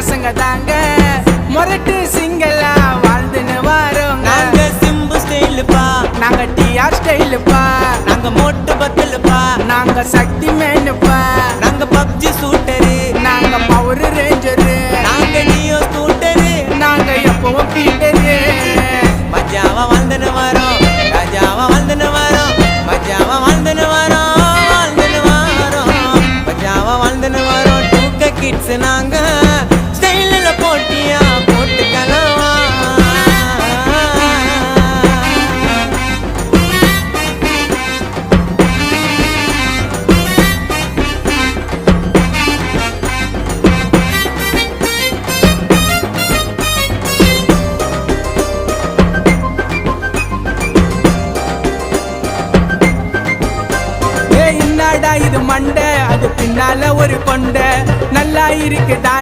பசங்க தாங்க முரட்டு சிங்கலா வாழ்ந்துன்னு வரோங்க. நாங்க சிம்பு ஸ்டைலுப்பா, நாங்க டிஆர் ஸ்டைலுப்பா, நாங்க மோட்டு பத்தலுப்பா, நாங்க சக்தி மேனுப்பா, நாங்க பப்ஜி சூட்டரு, நாங்க பவர் ரேஞ்சரு, நாங்க நியோ ஸ்கூட்டரு, நாங்க எப்பவும் பீட்டரு. மஜாவா வாழ்ந்துன்னு வரோம், ராஜாவா வாழ்ந்துன்னு வரோம், மஜாவா வாழ்ந்துன்னு வரோம், வாழ்ந்துன்னு வரோம், மஜாவா வாழ்ந்துன்னு வரோம். 2K கிட்ஸ் நாங்க ஸ்டைலில் போட்டியா போட்டுக்கலாம். என்னடா இது மண்டை, அது பின்னால ஒரு கொண்டை நல்லா இருக்குதா.